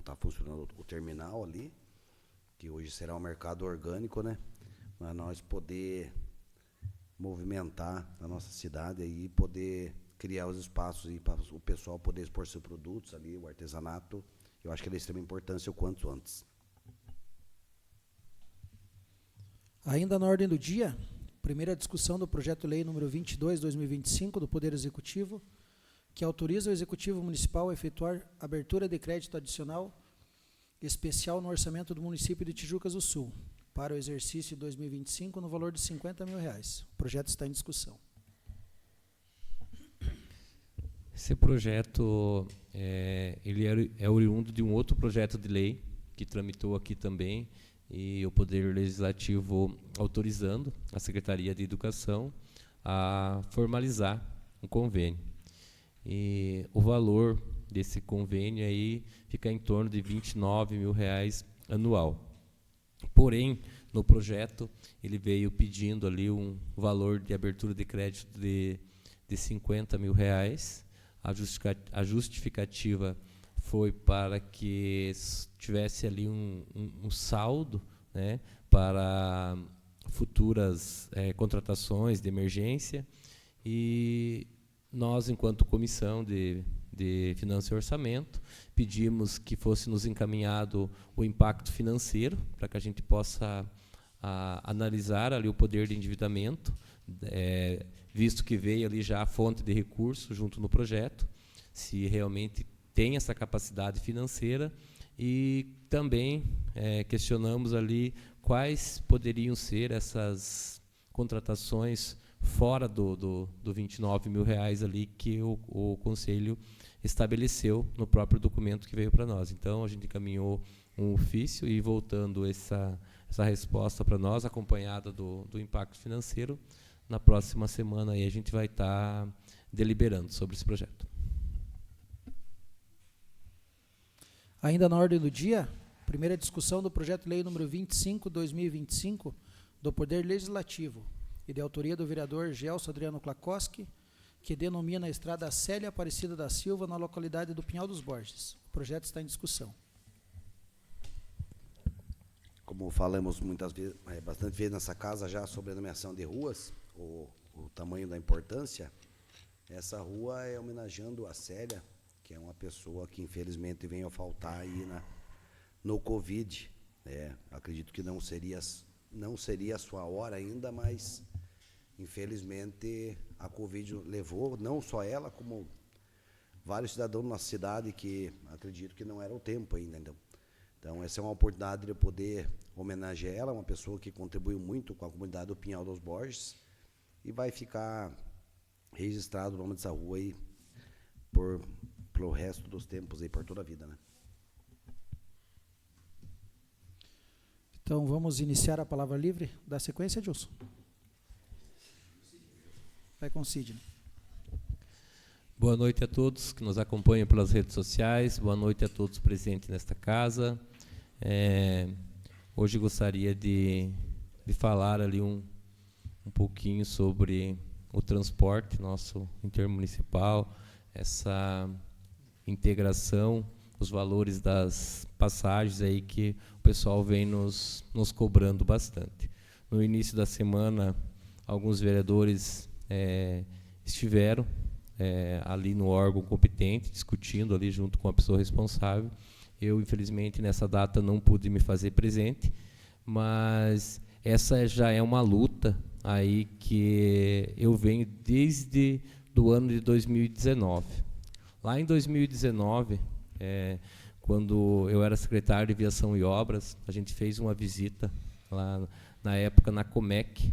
está funcionando o terminal ali, que hoje será um mercado orgânico, né? Para nós poder movimentar a nossa cidade e poder criar os espaços e para o pessoal poder expor seus produtos ali, o artesanato. Eu acho que é de extrema importância o quanto antes. Ainda na ordem do dia, primeira discussão do projeto-lei número 22/2025 do Poder Executivo, que autoriza o Executivo Municipal a efetuar abertura de crédito adicional especial no orçamento do município de Tijucas do Sul, para o exercício 2025, no valor de R$50 mil. O projeto está em discussão. Esse projeto ele é oriundo de um outro projeto de lei que tramitou aqui também, e o Poder Legislativo autorizando a Secretaria de Educação a formalizar um convênio. E o valor desse convênio aí fica em torno de R$29 mil anual. Porém, no projeto, ele veio pedindo ali um valor de abertura de crédito de R$50 mil. A justificativa foi para que tivesse ali um saldo, né, para futuras contratações de emergência, e nós, enquanto comissão de Finanças e Orçamento, pedimos que fosse nos encaminhado o impacto financeiro, para que a gente possa analisar ali o poder de endividamento, visto que veio ali já a fonte de recurso junto no projeto, se realmente tem essa capacidade financeira, e também questionamos ali quais poderiam ser essas contratações fora do R$29 mil ali que o Conselho estabeleceu no próprio documento que veio para nós. Então, a gente encaminhou um ofício, e voltando essa resposta para nós, acompanhada do impacto financeiro, na próxima semana aí a gente vai estar deliberando sobre esse projeto. Ainda na ordem do dia, primeira discussão do projeto-lei número 25/2025 do Poder Legislativo, e de autoria do vereador Gelson Adriano Klakoski, que denomina a estrada Célia Aparecida da Silva, na localidade do Pinhal dos Borges. O projeto está em discussão. Como falamos muitas vezes, bastante vezes nessa casa já sobre a nomeação de ruas, o tamanho da importância, essa rua é homenageando a Célia, que é uma pessoa que infelizmente veio a faltar aí no Covid. Acredito que não seria a sua hora ainda, mas infelizmente a Covid levou não só ela, como vários cidadãos da nossa cidade, que acredito que não era o tempo ainda. Então essa é uma oportunidade de poder homenagear ela, uma pessoa que contribuiu muito com a comunidade do Pinhal dos Borges, e vai ficar registrado o nome dessa rua aí pelo resto dos tempos, aí, por toda a vida, né? Então, vamos iniciar a palavra livre. Dá sequência, Edilson? Vai com o Sidney. Boa noite a todos que nos acompanham pelas redes sociais. Boa noite a todos presentes nesta casa. Hoje gostaria de falar ali um pouquinho sobre o transporte nosso intermunicipal, essa integração, os valores das passagens aí que o pessoal vem nos cobrando bastante. No início da semana, alguns vereadores estiveram ali no órgão competente, discutindo ali junto com a pessoa responsável. Eu, infelizmente, nessa data não pude me fazer presente, mas essa já é uma luta aí que eu venho desde do ano de 2019. Lá em 2019, quando eu era secretário de Viação e Obras, a gente fez uma visita lá, na época, na Comec,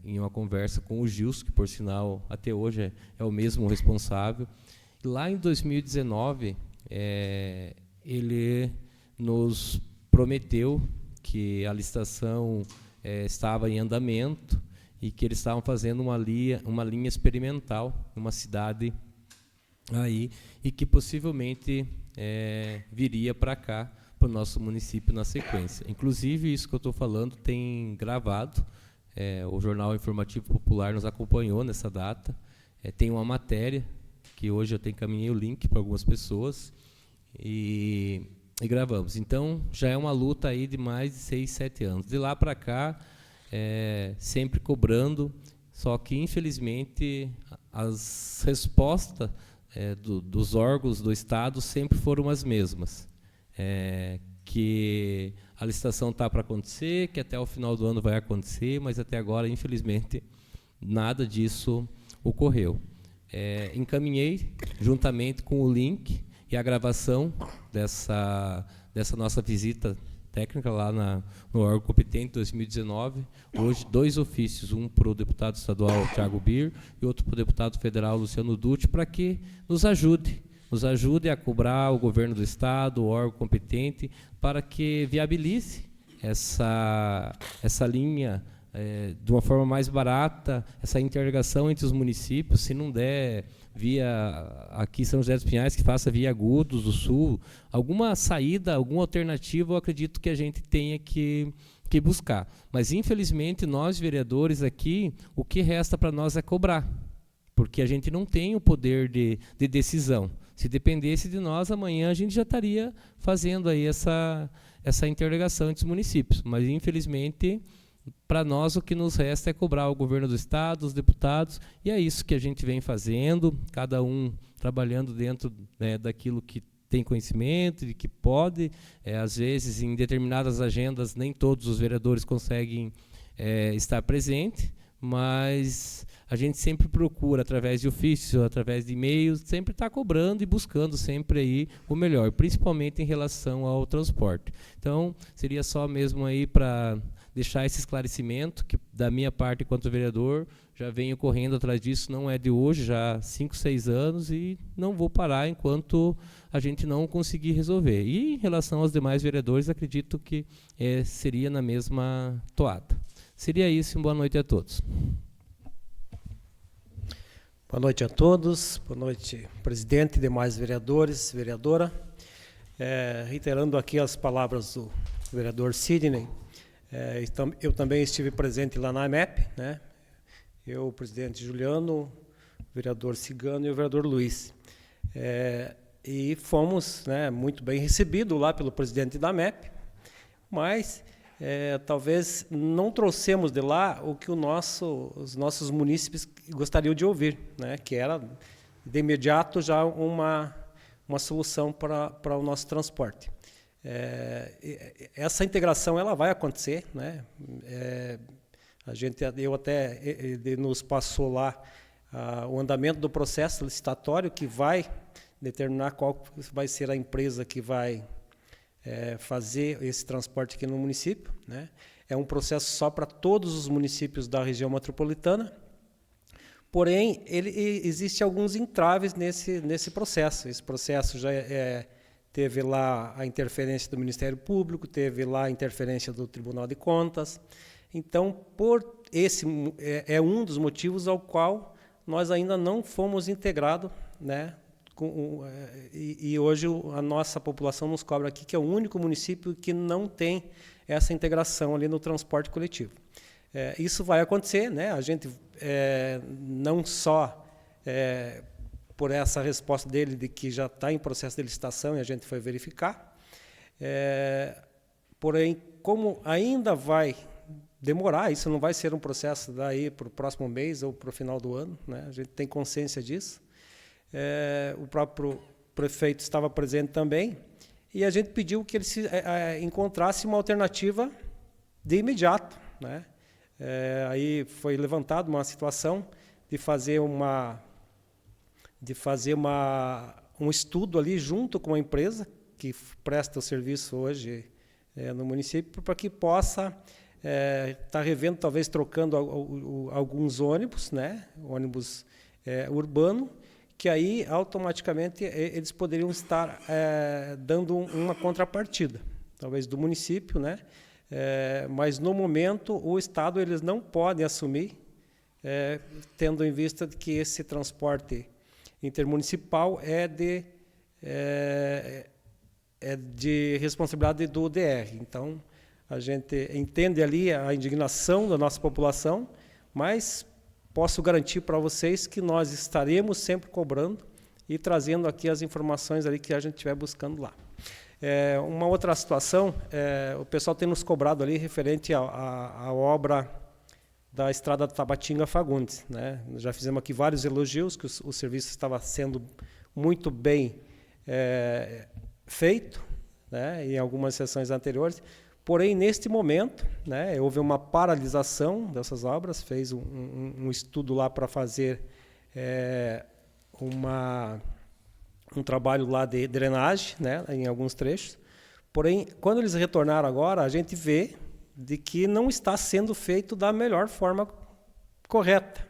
em uma conversa com o Gilson, que, por sinal, até hoje é o mesmo responsável. E lá em 2019, ele nos prometeu que a licitação estava em andamento e que eles estavam fazendo uma linha experimental, uma cidade aí, e que possivelmente viria para cá, para o nosso município na sequência. Inclusive, isso que eu estou falando tem gravado, o Jornal Informativo Popular nos acompanhou nessa data, tem uma matéria, que hoje eu encaminhei o link para algumas pessoas, e gravamos. Então, já é uma luta aí de mais de 6, 7 anos. De lá para cá, sempre cobrando, só que, infelizmente, as respostas dos órgãos do Estado sempre foram as mesmas. Que a licitação está para acontecer, que até o final do ano vai acontecer, mas até agora, infelizmente, nada disso ocorreu. Encaminhei, juntamente com o link e a gravação dessa nossa visita técnica lá no órgão competente 2019, hoje 2 ofícios, um para o deputado estadual Thiago Bir e outro para o deputado federal Luciano Dutti, para que nos ajude a cobrar o governo do Estado, o órgão competente, para que viabilize essa linha de uma forma mais barata, essa interligação entre os municípios. Se não der via aqui São José dos Pinhais, que faça via Agudos do Sul, alguma saída, alguma alternativa, eu acredito que a gente tenha que buscar. Mas, infelizmente, nós, vereadores aqui, o que resta para nós é cobrar, porque a gente não tem o poder de decisão. Se dependesse de nós, amanhã a gente já estaria fazendo aí essa interligação entre os municípios. Mas, infelizmente, para nós o que nos resta é cobrar o governo do Estado, os deputados, e é isso que a gente vem fazendo, cada um trabalhando dentro daquilo que tem conhecimento e que pode. Às vezes, em determinadas agendas, nem todos os vereadores conseguem estar presente, mas a gente sempre procura, através de ofício, através de e-mails, sempre estar cobrando e buscando sempre aí o melhor, principalmente em relação ao transporte. Então, seria só mesmo aí para deixar esse esclarecimento, que da minha parte, enquanto vereador, já venho correndo atrás disso, não é de hoje, já há 5, 6 anos, e não vou parar enquanto a gente não conseguir resolver. E em relação aos demais vereadores, acredito que seria na mesma toada. Seria isso, boa noite a todos. Boa noite a todos, boa noite, presidente e demais vereadores, vereadora. Reiterando aqui as palavras do vereador Sidney, eu também estive presente lá na AMEP, né? Eu, o presidente Juliano, o vereador Cigano e o vereador Luiz. E fomos, né, muito bem recebidos lá pelo presidente da AMEP, mas talvez não trouxemos de lá o que os nossos munícipes gostariam de ouvir, né, que era, de imediato, já uma solução para o nosso transporte. Essa integração ela vai acontecer, né? Ele nos passou lá o andamento do processo licitatório, que vai determinar qual vai ser a empresa que vai fazer esse transporte aqui no município, né? É um processo só para todos os municípios da região metropolitana, porém, existe alguns entraves nesse processo. Esse processo já teve lá a interferência do Ministério Público, teve lá a interferência do Tribunal de Contas. Então, esse é um dos motivos ao qual nós ainda não fomos integrados, né? E hoje a nossa população nos cobra aqui que é o único município que não tem essa integração ali no transporte coletivo. Isso vai acontecer, né? A gente não só por essa resposta dele de que já está em processo de licitação e a gente foi verificar, porém, como ainda vai demorar, isso não vai ser um processo daí para o próximo mês ou para o final do ano, né? A gente tem consciência disso. O próprio prefeito estava presente também, e a gente pediu que ele encontrasse uma alternativa de imediato, né? Aí foi levantada uma situação de fazer um estudo ali junto com a empresa que presta o serviço hoje no município, para que possa estar revendo, talvez trocando alguns ônibus, né? Ônibus urbano, que aí automaticamente eles poderiam estar dando uma contrapartida, talvez do município, né? Mas no momento o Estado eles não podem assumir, tendo em vista que esse transporte intermunicipal é de responsabilidade do DR. Então, a gente entende ali a indignação da nossa população, mas posso garantir para vocês que nós estaremos sempre cobrando e trazendo aqui as informações ali que a gente estiver buscando lá. Uma outra situação, o pessoal tem nos cobrado ali referente à obra da estrada Tabatinga-Fagundes, né? Já fizemos aqui vários elogios, que o serviço estava sendo muito bem feito, né, em algumas sessões anteriores. Porém, neste momento, né, houve uma paralisação dessas obras, fez um estudo lá para fazer um trabalho lá de drenagem, né, em alguns trechos. Porém, quando eles retornaram agora, a gente vê de que não está sendo feito da melhor forma correta.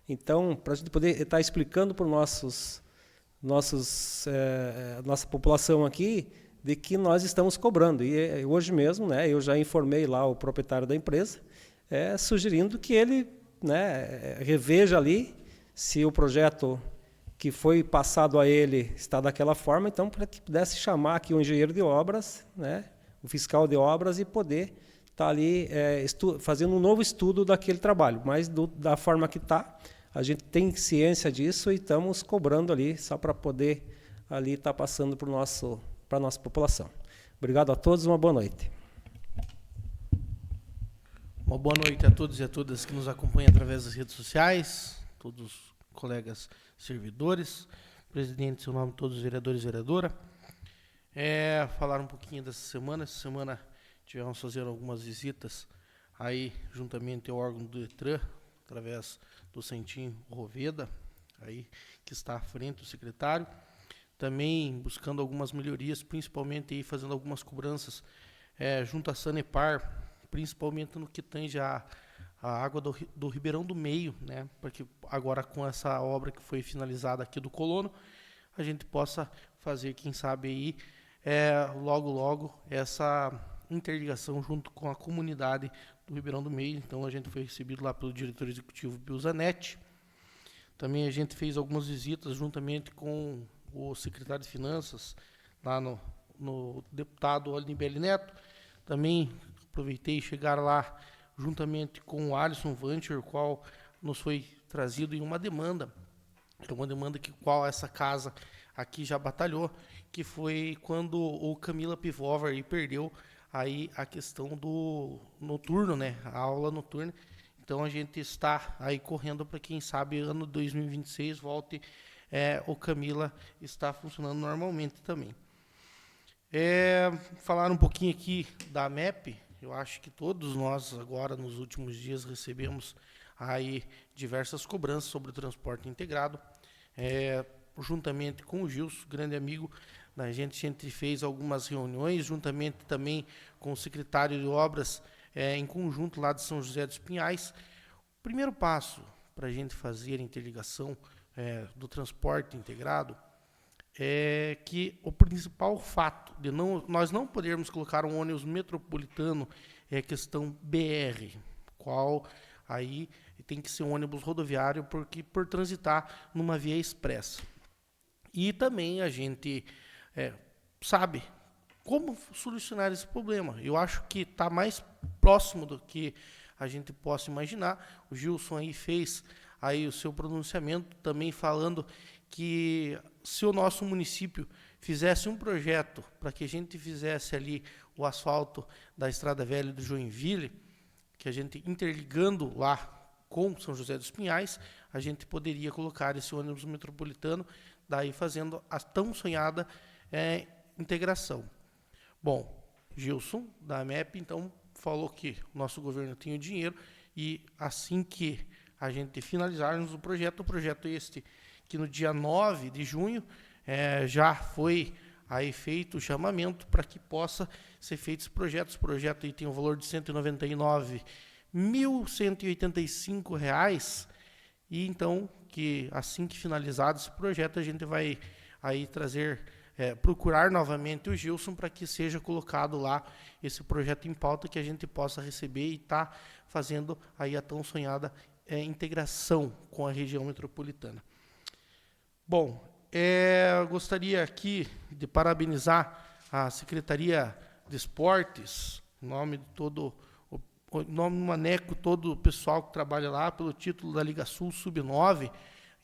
Então, para a gente poder estar explicando para nossa população aqui de que nós estamos cobrando. E hoje mesmo, né, eu já informei lá o proprietário da empresa, sugerindo que ele, né, reveja ali se o projeto que foi passado a ele está daquela forma, então para que pudesse chamar aqui o engenheiro de obras, né, o fiscal de obras, e poder estar ali fazendo um novo estudo daquele trabalho. Mas da forma que está, a gente tem ciência disso e estamos cobrando ali só para poder ali estar passando para a nossa população. Obrigado a todos, uma boa noite. Uma boa noite a todos e a todas que nos acompanham através das redes sociais, todos os colegas servidores, presidente, seu nome, todos os vereadores e vereadora. Falar um pouquinho dessa semana. Essa semana tivemos fazendo algumas visitas aí juntamente ao órgão do Detran, através do Centinho Roveda, aí, que está à frente do secretário. Também buscando algumas melhorias, principalmente aí fazendo algumas cobranças junto à Sanepar, principalmente no que tange a água do Ribeirão do Meio, né? Porque agora com essa obra que foi finalizada aqui do Colono, a gente possa fazer, quem sabe aí, logo essa interligação junto com a comunidade do Ribeirão do Meio. Então a gente foi recebido lá pelo diretor executivo Bilzanetti. Também a gente fez algumas visitas juntamente com o secretário de Finanças, lá no deputado Olibelli Neto. Também aproveitei chegar lá juntamente com o Alisson Vancher, o qual nos foi trazido em uma demanda. É uma demanda qual essa casa aqui já batalhou, que foi quando o Camila Pivovar perdeu aí a questão do noturno, né, a aula noturna. Então a gente está aí correndo para, quem sabe, ano 2026 volte o Camila está funcionando normalmente também. Falar um pouquinho aqui da MEP. Eu acho que todos nós agora nos últimos dias recebemos aí diversas cobranças sobre o transporte integrado. Juntamente com o Gilson, grande amigo, a gente fez algumas reuniões, juntamente também com o secretário de obras, em conjunto lá de São José dos Pinhais. O primeiro passo para a gente fazer a interligação do transporte integrado é que o principal fato de nós não podermos colocar um ônibus metropolitano é a questão BR, qual aí tem que ser um ônibus rodoviário por transitar numa via expressa. E também a gente sabe como solucionar esse problema. Eu acho que está mais próximo do que a gente possa imaginar. O Gilson aí fez aí o seu pronunciamento também falando que se o nosso município fizesse um projeto para que a gente fizesse ali o asfalto da Estrada Velha do Joinville, que a gente interligando lá com São José dos Pinhais, a gente poderia colocar esse ônibus metropolitano, daí fazendo a tão sonhada integração. Bom, Gilson, da MEP, então, falou que o nosso governo tem o dinheiro e assim que a gente finalizarmos o projeto este, que no dia 9 de junho já foi aí feito o chamamento para que possa ser feito esse projeto. Esse projeto aí tem um valor de R$ 199.185, e então, que assim que finalizado esse projeto, a gente vai aí procurar novamente o Gilson para que seja colocado lá esse projeto em pauta, que a gente possa receber e estar fazendo aí a tão sonhada integração com a região metropolitana. Bom, gostaria aqui de parabenizar a Secretaria de Esportes, em nome de todo em nome do Maneco, todo o pessoal que trabalha lá, pelo título da Liga Sul Sub-9,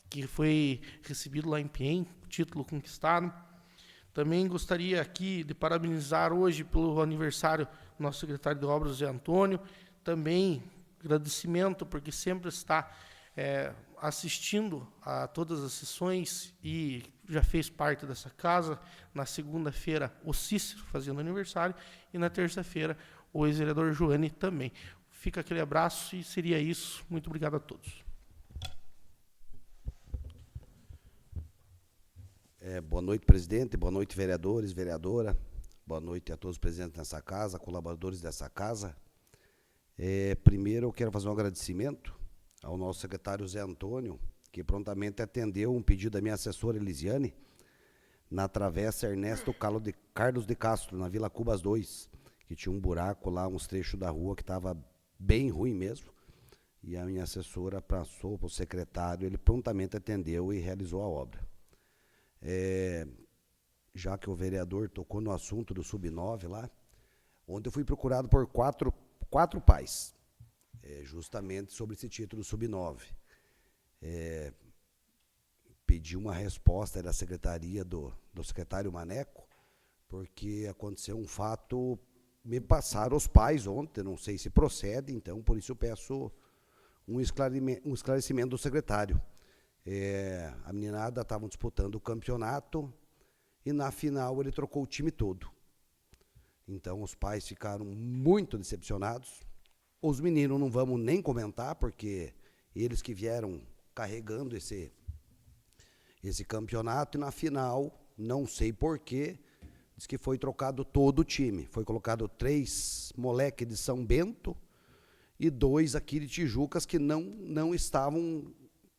que foi recebido lá em Piem, título conquistado. Também gostaria aqui de parabenizar hoje pelo aniversário do nosso secretário de Obras, Zé Antônio. Também agradecimento, porque sempre está assistindo a todas as sessões e já fez parte dessa casa. Na segunda-feira, o Cícero fazendo aniversário, e na terça-feira, o ex-vereador Joane também. Fica aquele abraço e seria isso. Muito obrigado a todos. Boa noite, presidente. Boa noite, vereadores, vereadora. Boa noite a todos os presentes nessa casa, colaboradores dessa casa. Primeiro, eu quero fazer um agradecimento ao nosso secretário Zé Antônio, que prontamente atendeu um pedido da minha assessora Elisiane, na travessa Ernesto Carlos de Castro, na Vila Cubas 2, que tinha um buraco lá, uns trechos da rua que estava bem ruim mesmo. E a minha assessora passou para o secretário, ele prontamente atendeu e realizou a obra. Já que o vereador tocou no assunto do Sub-9 lá, ontem eu fui procurado por quatro pais, justamente sobre esse título Sub-9. Pedi uma resposta da secretaria do secretário Maneco, porque aconteceu um fato, me passaram os pais ontem, não sei se procede, então por isso eu peço um esclarecimento do secretário. A meninada estavam disputando o campeonato e na final ele trocou o time todo. Então os pais ficaram muito decepcionados. Os meninos não vamos nem comentar, porque eles que vieram carregando esse campeonato, e na final, não sei porquê, diz que foi trocado todo o time. Foi colocado 3 moleques de São Bento e 2 aqui de Tijucas que não estavam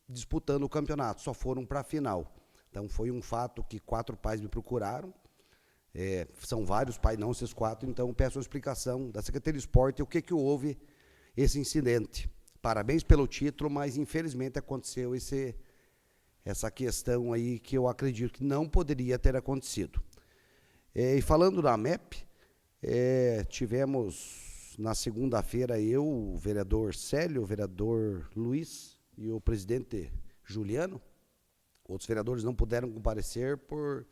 disputando o campeonato, só foram para a final. Então foi um fato que 4 pais me procuraram. São vários pais, não esses 4, então peço uma explicação da Secretaria de Esporte o que houve esse incidente. Parabéns pelo título, mas infelizmente aconteceu essa questão aí que eu acredito que não poderia ter acontecido. E falando da MEP, tivemos na segunda-feira eu, o vereador Célio, o vereador Luiz e o presidente Juliano. Outros vereadores não puderam comparecer por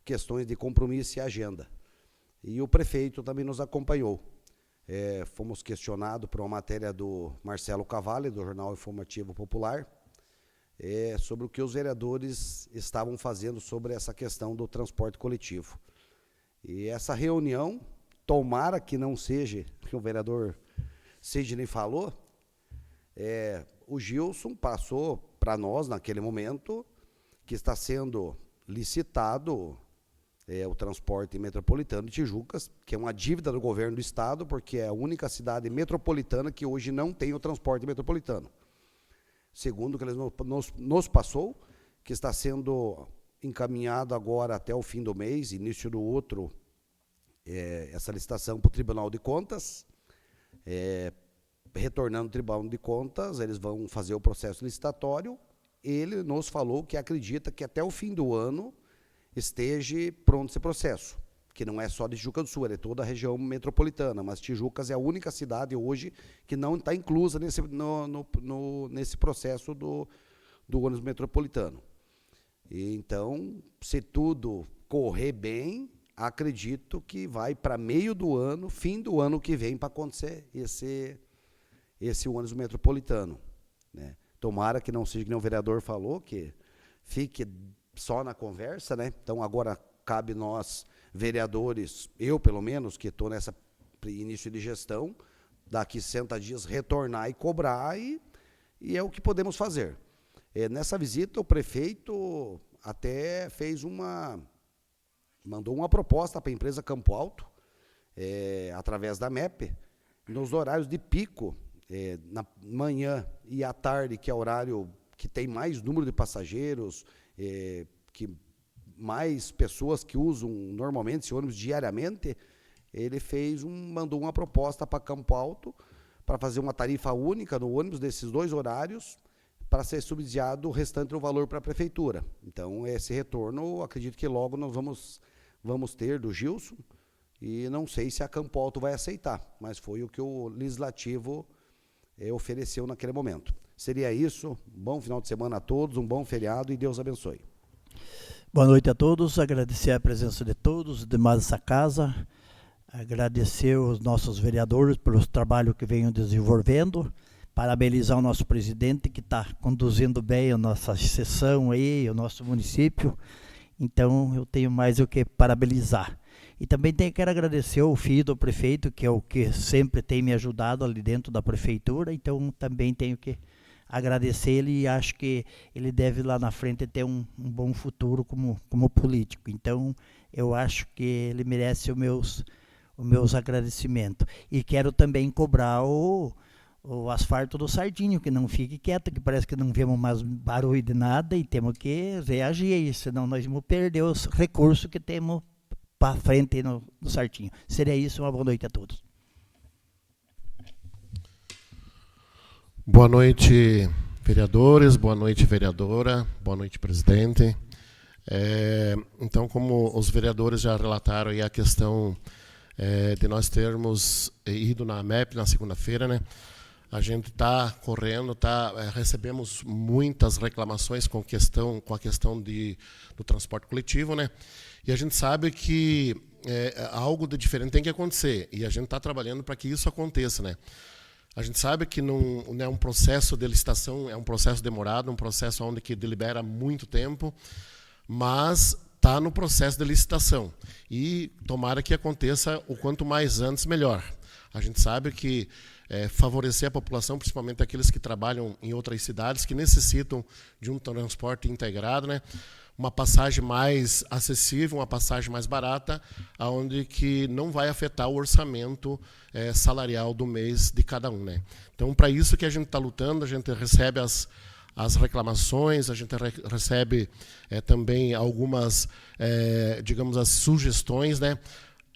questões de compromisso e agenda. E o prefeito também nos acompanhou. Fomos questionados por uma matéria do Marcelo Cavalli, do Jornal Informativo Popular, sobre o que os vereadores estavam fazendo sobre essa questão do transporte coletivo. E essa reunião, tomara que não seja, que o vereador Sidney falou, o Gilson passou para nós, naquele momento, que está sendo licitado o transporte metropolitano de Tijucas, que é uma dívida do governo do estado, porque é a única cidade metropolitana que hoje não tem o transporte metropolitano. Segundo o que ele nos passou, que está sendo encaminhado agora até o fim do mês, início do outro, essa licitação para o Tribunal de Contas. Retornando ao Tribunal de Contas, eles vão fazer o processo licitatório. Ele nos falou que acredita que até o fim do ano esteja pronto esse processo, que não é só de Tijuca do Sul, é toda a região metropolitana, mas Tijucas é a única cidade hoje que não está inclusa nesse processo do ônibus metropolitano. E então, se tudo correr bem, acredito que vai para meio do ano, fim do ano que vem, para acontecer esse ônibus metropolitano, né? Tomara que não seja, que nem o vereador falou, que fique só na conversa, né? Então agora cabe nós, vereadores, eu pelo menos, que estou nessa início de gestão, daqui 60 dias retornar e cobrar, e é o que podemos fazer. Nessa visita, o prefeito até mandou uma proposta para a empresa Campo Alto, através da MEP, nos horários de pico, na manhã e à tarde, que é o horário que tem mais número de passageiros, que mais pessoas que usam normalmente esse ônibus diariamente, ele mandou uma proposta para Campo Alto para fazer uma tarifa única no ônibus desses 2 horários, para ser subsidiado o restante do valor para a prefeitura. Então, esse retorno, acredito que logo nós vamos ter do Gilson, e não sei se a Campo Alto vai aceitar, mas foi o que o Legislativo ofereceu naquele momento. Seria isso. Bom final de semana a todos, um bom feriado e Deus abençoe. Boa noite a todos, agradecer a presença de todos, os demais dessa casa, agradecer os nossos vereadores pelo trabalho que venham desenvolvendo, parabenizar o nosso presidente que está conduzindo bem a nossa sessão aí, o nosso município. Então eu tenho mais o que parabenizar. E também quero agradecer ao filho do prefeito, que é o que sempre tem me ajudado ali dentro da prefeitura, então também tenho que agradecer ele e acho que ele deve lá na frente ter um bom futuro como político. Então eu acho que ele merece os meus agradecimentos. E quero também cobrar o asfalto do Sardinho, que não fique quieto, que parece que não vemos mais barulho de nada e temos que reagir a isso, senão nós vamos perder os recursos que temos para frente no Sardinho. Seria isso, uma boa noite a todos. Boa noite, vereadores, boa noite, vereadora, boa noite, presidente. Então, como os vereadores já relataram aí a questão de nós termos ido na AMEP na segunda-feira, né? A gente está correndo, recebemos muitas reclamações com a questão do transporte coletivo, né? E a gente sabe que algo de diferente tem que acontecer, e a gente está trabalhando para que isso aconteça, né? A gente sabe que não é um processo de licitação, é um processo demorado, um processo onde que delibera muito tempo, mas está no processo de licitação. E tomara que aconteça o quanto mais antes, melhor. A gente sabe que favorecer a população, principalmente aqueles que trabalham em outras cidades, que necessitam de um transporte integrado, né? Uma passagem mais acessível, uma passagem mais barata, onde que não vai afetar o orçamento salarial do mês de cada um, né? Então, para isso que a gente está lutando, a gente recebe as reclamações, a gente recebe também algumas, digamos, as sugestões, né?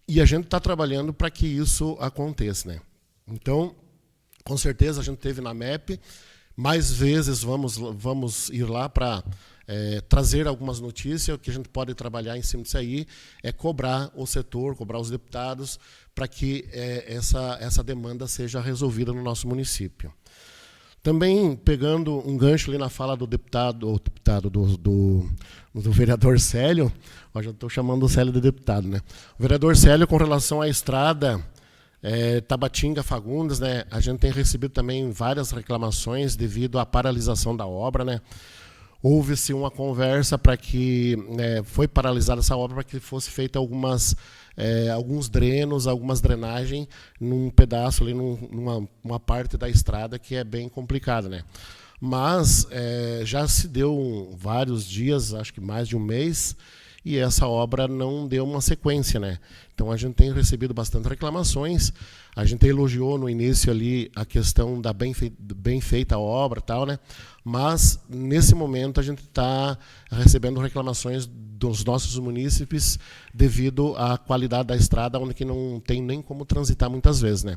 E a gente está trabalhando para que isso aconteça, né? Então, com certeza, a gente teve na MEP, mais vezes vamos ir lá para trazer algumas notícias, o que a gente pode trabalhar em cima disso aí, é cobrar o setor, cobrar os deputados, para que essa demanda seja resolvida no nosso município. Também, pegando um gancho ali na fala do do vereador Célio, eu já estou chamando o Célio de deputado, né? O vereador Célio, com relação à estrada Tabatinga-Fagundes, né? A gente tem recebido também várias reclamações devido à paralisação da obra, né? Houve-se uma conversa para que foi paralisada essa obra para que fosse feita alguns drenos, algumas drenagens num pedaço ali, numa parte da estrada que é bem complicada, né? Mas já se deu vários dias, acho que mais de um mês, e essa obra não deu uma sequência, né? Então a gente tem recebido bastante reclamações. A gente elogiou no início ali a questão da bem feita a obra, tal, né? Mas nesse momento a gente está recebendo reclamações dos nossos munícipes devido à qualidade da estrada, onde que não tem nem como transitar muitas vezes, né?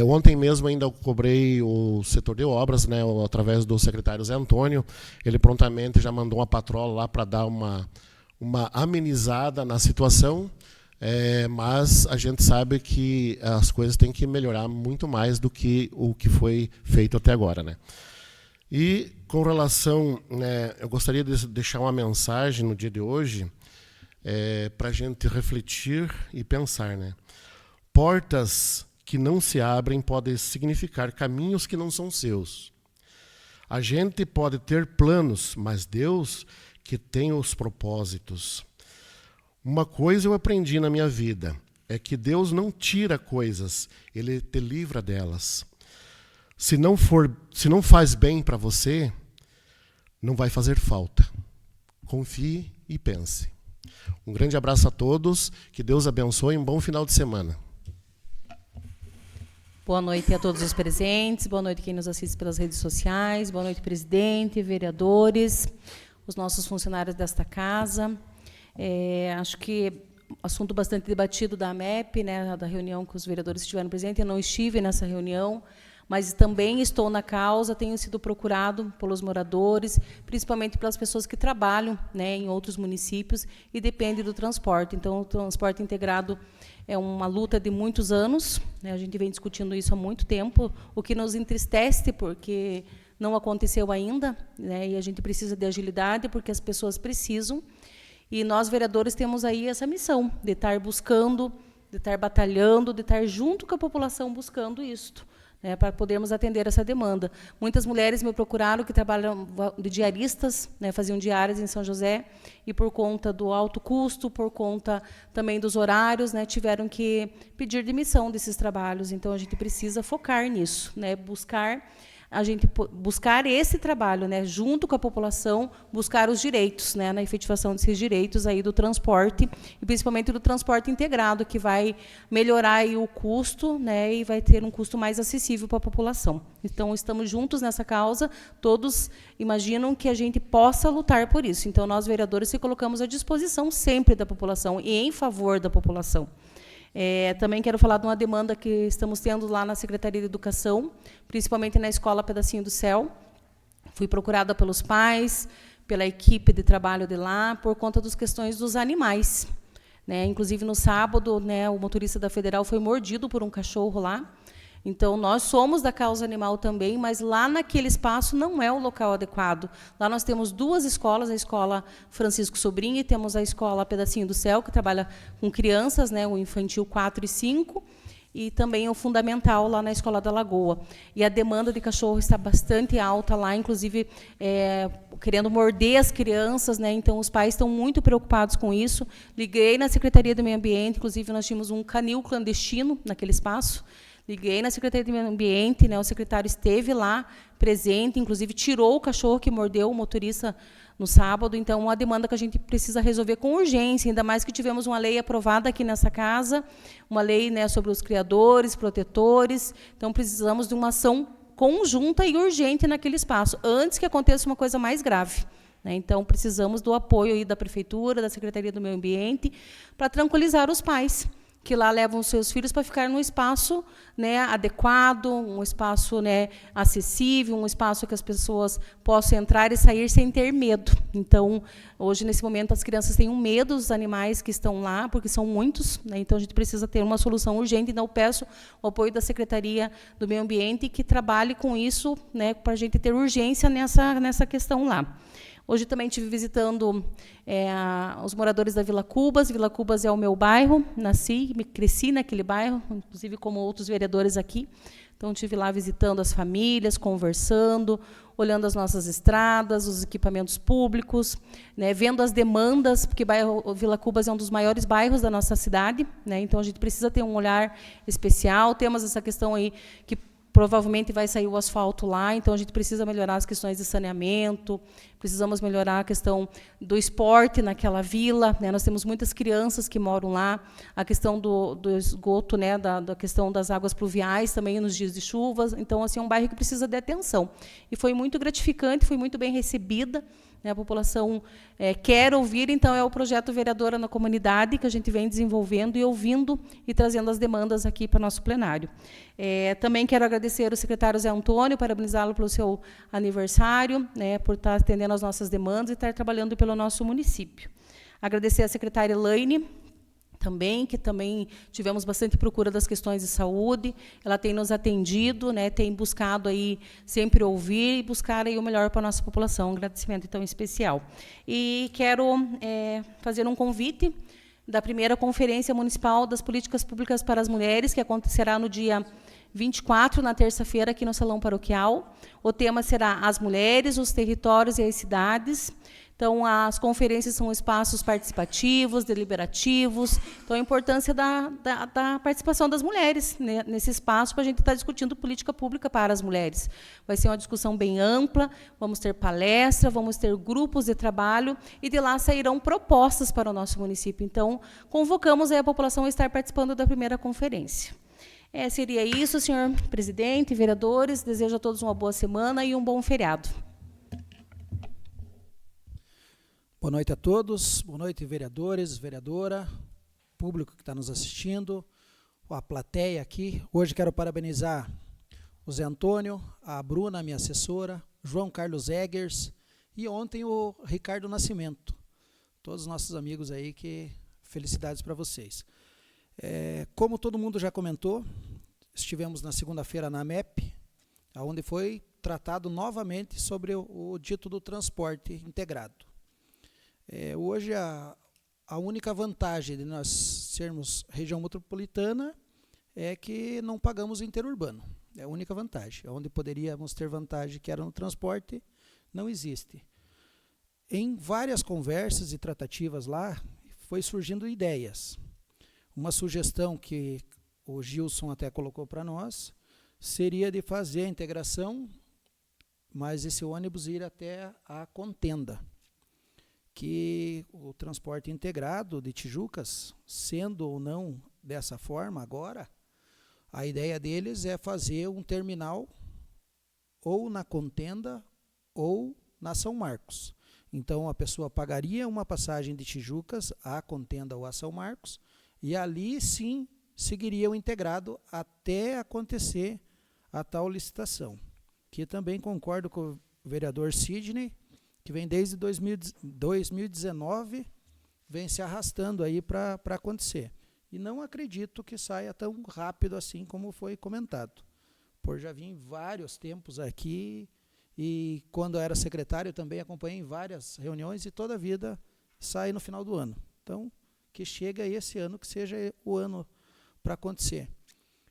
Ontem mesmo ainda eu cobrei o setor de obras, né, através do secretário Zé Antônio. Ele prontamente já mandou uma patrola lá para dar uma amenizada na situação, mas a gente sabe que as coisas têm que melhorar muito mais do que o que foi feito até agora, né? E com relação, né, eu gostaria de deixar uma mensagem no dia de hoje para a gente refletir e pensar, né? Portas que não se abrem podem significar caminhos que não são seus. A gente pode ter planos, mas Deus que tem os propósitos. Uma coisa eu aprendi na minha vida, é que Deus não tira coisas, Ele te livra delas. Se não faz bem para você, não vai fazer falta. Confie e pense. Um grande abraço a todos, que Deus abençoe e um bom final de semana. Boa noite a todos os presentes, boa noite quem nos assiste pelas redes sociais, boa noite presidente, vereadores, os nossos funcionários desta casa. Acho que assunto bastante debatido da AMEP, né, da reunião que os vereadores estiveram presentes. Eu não estive nessa reunião, mas também estou na causa, tenho sido procurado pelos moradores, principalmente pelas pessoas que trabalham, né, em outros municípios e dependem do transporte. Então, o transporte integrado é uma luta de muitos anos, né, a gente vem discutindo isso há muito tempo, o que nos entristece, porque não aconteceu ainda, né, e a gente precisa de agilidade, porque as pessoas precisam, e nós, vereadores, temos aí essa missão de estar buscando, de estar batalhando, de estar junto com a população buscando isto, né, para podermos atender essa demanda. Muitas mulheres me procuraram que trabalham de diaristas, né, faziam diárias em São José, e por conta do alto custo, por conta também dos horários, né, tiveram que pedir demissão desses trabalhos. Então, a gente precisa focar nisso, né, buscar esse trabalho, né, junto com a população, buscar os direitos, né, na efetivação desses direitos aí do transporte, e principalmente do transporte integrado, que vai melhorar aí o custo, né, e vai ter um custo mais acessível para a população. Então, estamos juntos nessa causa, todos imaginam que a gente possa lutar por isso. Então, nós, vereadores, se colocamos à disposição sempre da população e em favor da população. Também quero falar de uma demanda que estamos tendo lá na Secretaria de Educação, principalmente na Escola Pedacinho do Céu. Fui procurada pelos pais, pela equipe de trabalho de lá, por conta das questões dos animais, né? Inclusive, no sábado, né, o motorista da Federal foi mordido por um cachorro lá. Então, nós somos da causa animal também, mas lá naquele espaço não é o local adequado. Lá nós temos 2 escolas, a Escola Francisco Sobrinho e temos a Escola Pedacinho do Céu, que trabalha com crianças, né, o infantil 4 e 5, e também o fundamental lá na Escola da Lagoa. E a demanda de cachorro está bastante alta lá, inclusive querendo morder as crianças, né? Então, os pais estão muito preocupados com isso. Liguei na Secretaria do Meio Ambiente, inclusive nós tínhamos um canil clandestino naquele espaço. Liguei na Secretaria do Meio Ambiente, né, o secretário esteve lá, presente, inclusive tirou o cachorro que mordeu o motorista no sábado. Então, uma demanda que a gente precisa resolver com urgência, ainda mais que tivemos uma lei aprovada aqui nessa casa, uma lei, né, sobre os criadores, protetores. Então, precisamos de uma ação conjunta e urgente naquele espaço, antes que aconteça uma coisa mais grave, né? Então, precisamos do apoio aí da Prefeitura, da Secretaria do Meio Ambiente, para tranquilizar os pais, que lá levam os seus filhos para ficar num espaço, né, adequado, um espaço, né, acessível, um espaço que as pessoas possam entrar e sair sem ter medo. Então, hoje, nesse momento, as crianças têm um medo dos animais que estão lá, porque são muitos, né? Então, a gente precisa ter uma solução urgente. Então, eu peço o apoio da Secretaria do Meio Ambiente que trabalhe com isso, né, para a gente ter urgência nessa questão lá. Hoje também estive visitando os moradores da Vila Cubas. Vila Cubas é o meu bairro, nasci, me cresci naquele bairro, inclusive como outros vereadores aqui. Então, estive lá visitando as famílias, conversando, olhando as nossas estradas, os equipamentos públicos, né, vendo as demandas, porque o Vila Cubas é um dos maiores bairros da nossa cidade, né, então a gente precisa ter um olhar especial. Temos essa questão aí que provavelmente vai sair o asfalto lá, então a gente precisa melhorar as questões de saneamento, precisamos melhorar a questão do esporte naquela vila, né? Nós temos muitas crianças que moram lá, a questão do esgoto, né? da questão das águas pluviais também nos dias de chuvas. Então, assim, é um bairro que precisa de atenção. E foi muito gratificante, foi muito bem recebida, né? A população quer ouvir, então é o projeto Vereadora na Comunidade que a gente vem desenvolvendo e ouvindo e trazendo as demandas aqui para o nosso plenário. Também quero agradecer ao secretário Zé Antônio, parabenizá-lo pelo seu aniversário, né, por estar atendendo às nossas demandas e estar trabalhando pelo nosso município. Agradecer à secretária Elaine, também, que também tivemos bastante procura das questões de saúde. Ela tem nos atendido, né, tem buscado aí sempre ouvir e buscar aí o melhor para a nossa população. Um agradecimento, então, especial. E quero fazer um convite da primeira Conferência Municipal das Políticas Públicas para as Mulheres, que acontecerá no dia 24, na terça-feira, aqui no Salão Paroquial. O tema será As Mulheres, os Territórios e as Cidades. Então, as conferências são espaços participativos, deliberativos. Então, a importância da participação das mulheres, né, nesse espaço, para a gente estar discutindo política pública para as mulheres. Vai ser uma discussão bem ampla, vamos ter palestra, vamos ter grupos de trabalho, e de lá sairão propostas para o nosso município. Então, convocamos aí a população a estar participando da primeira conferência. Seria isso, senhor presidente, vereadores. Desejo a todos uma boa semana e um bom feriado. Boa noite a todos, boa noite, vereadores, vereadora, público que está nos assistindo, a plateia aqui. Hoje quero parabenizar o Zé Antônio, a Bruna, minha assessora, João Carlos Eggers, e ontem o Ricardo Nascimento. Todos os nossos amigos aí, que felicidades para vocês. Como todo mundo já comentou, estivemos na segunda-feira na MEP, onde foi tratado novamente sobre o dito do transporte integrado. Hoje, a única vantagem de nós sermos região metropolitana é que não pagamos interurbano. É a única vantagem. Onde poderíamos ter vantagem, que era no transporte, não existe. Em várias conversas e tratativas lá, foi surgindo ideias. Uma sugestão que o Gilson até colocou para nós seria de fazer a integração, mas esse ônibus ir até a Contenda, que o transporte integrado de Tijucas, sendo ou não dessa forma agora, a ideia deles é fazer um terminal ou na Contenda ou na São Marcos. Então, a pessoa pagaria uma passagem de Tijucas a Contenda ou a São Marcos, e ali sim seguiria o integrado até acontecer a tal licitação. Que também concordo com o vereador Sidney, que vem desde 2019, vem se arrastando aí para acontecer. E não acredito que saia tão rápido assim como foi comentado. Por já vim vários tempos aqui, e quando eu era secretário também acompanhei em várias reuniões, e toda a vida sai no final do ano. Então, que chega esse ano, que seja o ano para acontecer.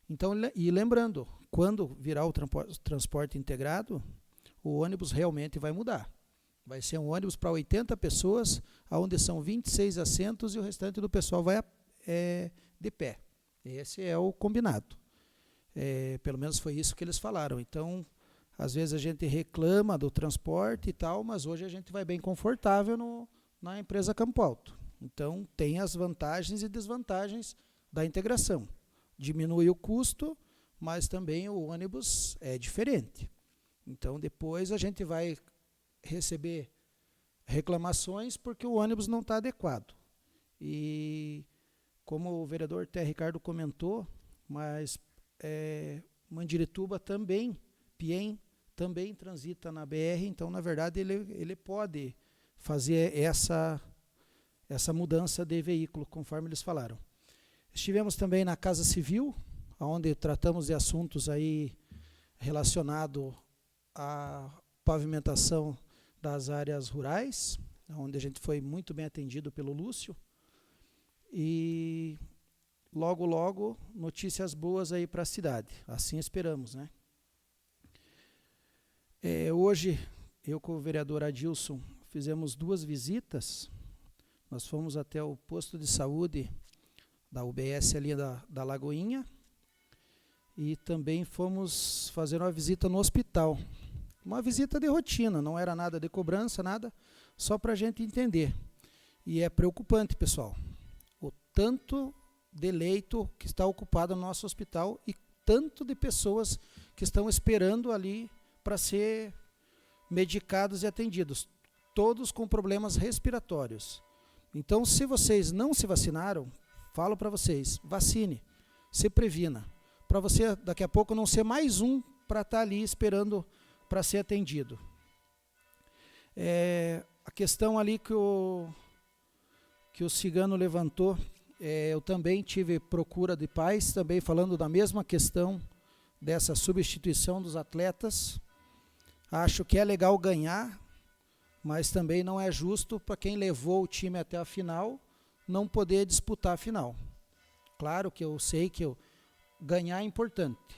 Então, e lembrando, quando virar o transporte integrado, o ônibus realmente vai mudar. Vai ser um ônibus para 80 pessoas, onde são 26 assentos e o restante do pessoal vai de pé. Esse é o combinado. Pelo menos foi isso que eles falaram. Então, às vezes a gente reclama do transporte e tal, mas hoje a gente vai bem confortável na empresa Campo Alto. Então, tem as vantagens e desvantagens da integração. Diminui o custo, mas também o ônibus é diferente. Então, depois a gente vai receber reclamações porque o ônibus não está adequado. E, como o vereador Té Ricardo comentou, mas Mandirituba também, Piem, também transita na BR, então, na verdade, ele pode fazer essa mudança de veículo, conforme eles falaram. Estivemos também na Casa Civil, onde tratamos de assuntos aí relacionados à pavimentação das áreas rurais, onde a gente foi muito bem atendido pelo Lúcio. E logo, logo, notícias boas aí para a cidade. Assim esperamos, né? Hoje, eu com o vereador Adilson fizemos 2 visitas. Nós fomos até o posto de saúde da UBS ali da Lagoinha, e também fomos fazer uma visita no hospital. Uma visita de rotina, não era nada de cobrança, nada, só para a gente entender. E é preocupante, pessoal, o tanto de leito que está ocupado no nosso hospital e tanto de pessoas que estão esperando ali para ser medicados e atendidos, todos com problemas respiratórios. Então, se vocês não se vacinaram, falo para vocês, vacine, se previna, para você daqui a pouco não ser mais um para estar ali esperando para ser atendido. A questão ali que o Cigano levantou, eu também tive procura de pais, também falando da mesma questão dessa substituição dos atletas. Acho que é legal ganhar, mas também não é justo para quem levou o time até a final não poder disputar a final. Claro que eu sei que ganhar é importante,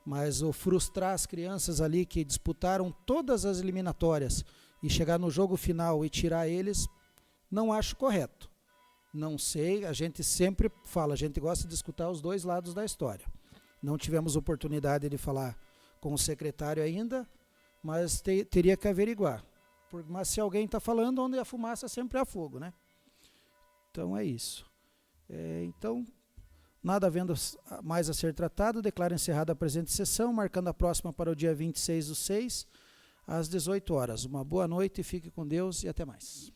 mas o frustrar as crianças ali que disputaram todas as eliminatórias e chegar no jogo final e tirar eles, não acho correto. Não sei, a gente sempre fala, a gente gosta de escutar os dois lados da história. Não tivemos oportunidade de falar com o secretário ainda, mas teria que averiguar. Mas se alguém está falando, onde a fumaça sempre há fogo, né? Então é isso. Então, nada havendo mais a ser tratado, declaro encerrada a presente sessão, marcando a próxima para o dia 26/6, às 18 horas. Uma boa noite, fique com Deus e até mais.